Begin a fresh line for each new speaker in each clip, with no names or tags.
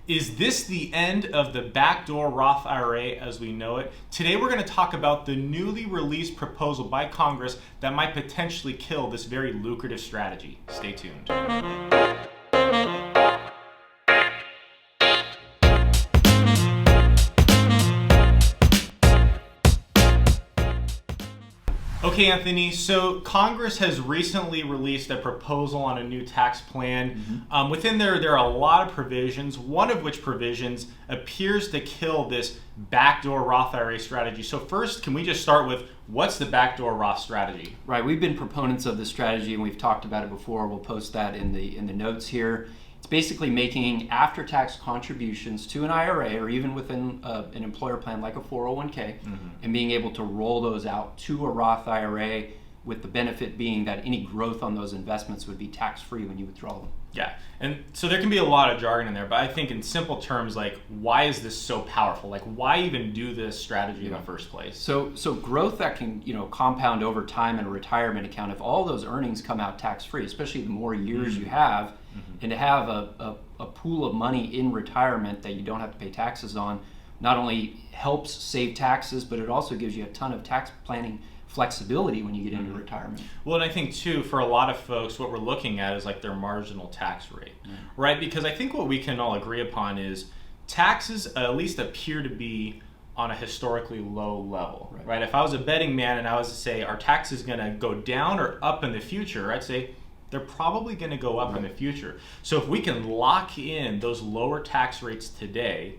Is this the end of the Backdoor Roth IRA as we know it? Today we're going to talk about the newly released proposal by Congress that might potentially kill this very lucrative strategy. Stay tuned. Okay, Anthony, so Congress has recently released a proposal on a new tax plan. Within there are a lot of provisions, one of which provisions appears to kill this backdoor Roth IRA strategy. So first, can we just start with what's the backdoor Roth strategy?
Right, we've been proponents of this strategy and we've talked about it before. We'll post that in the notes here. It's basically making after-tax contributions to an IRA or even within an employer plan like a 401k and being able to roll those out to a Roth IRA, with the benefit being that any growth on those investments would be tax-free when you withdraw them.
Yeah, and so there can be a lot of jargon in there, but I think in simple terms, like, why is this so powerful? Like, why even do this strategy in the first place?
So growth that can compound over time in a retirement account, if all those earnings come out tax-free, especially the more years you have, and to have a pool of money in retirement that you don't have to pay taxes on, not only helps save taxes, but it also gives you a ton of tax planning flexibility when you get into retirement.
Well, and I think too, for a lot of folks, what we're looking at is like their marginal tax rate, right? Because I think what we can all agree upon is taxes at least appear to be on a historically low level, right? If I was a betting man and I was to say, are taxes going to go down or up in the future? I'd say they're probably going to go up in the future. So if we can lock in those lower tax rates today,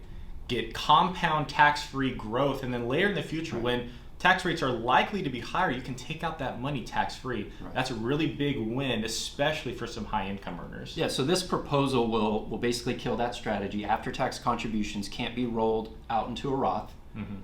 get compound tax-free growth, and then later in the future when tax rates are likely to be higher, you can take out that money tax-free. That's a really big win, especially for some high-income earners.
Yeah, so this proposal will basically kill that strategy. After-tax contributions can't be rolled out into a Roth.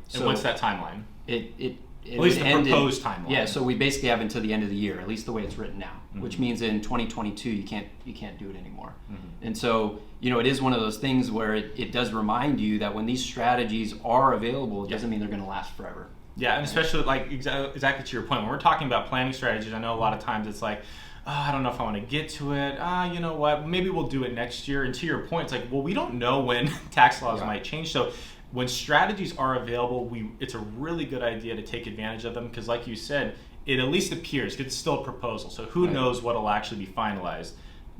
So, and what's that timeline?
At
least the proposed timeline.
Yeah, so we basically have until the end of the year, at least the way it's written now, which means in 2022 you can't do it anymore. And so it is one of those things where it does remind you that when these strategies are available, it doesn't mean they're going to last forever.
Yeah, and especially like exactly to your point, when we're talking about planning strategies, I know a lot of times it's like, I don't know if I want to get to it. You know what? Maybe we'll do it next year. And to your point, it's like, well, we don't know when tax laws might change. So when strategies are available, it's a really good idea to take advantage of them because, like you said, it at least appears, because it's still a proposal. So who knows what will actually be finalized.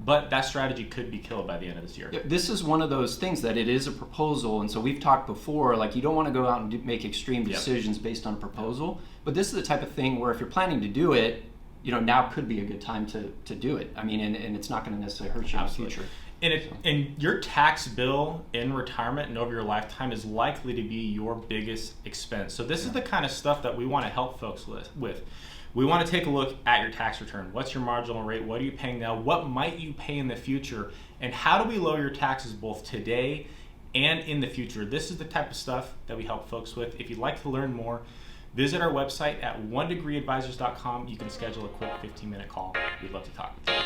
But that strategy could be killed by the end of this year.
Yeah, this is one of those things that it is a proposal, and so we've talked before, like you don't want to go out and make extreme decisions based on a proposal, but this is the type of thing where if you're planning to do it, now could be a good time to do it. I mean, and it's not going to necessarily hurt you in the future.
And your tax bill in retirement and over your lifetime is likely to be your biggest expense. So this is the kind of stuff that we want to help folks with. We want to take a look at your tax return. What's your marginal rate? What are you paying now? What might you pay in the future? And how do we lower your taxes both today and in the future? This is the type of stuff that we help folks with. If you'd like to learn more, visit our website at onedegreeadvisors.com. You can schedule a quick 15-minute call. We'd love to talk with you.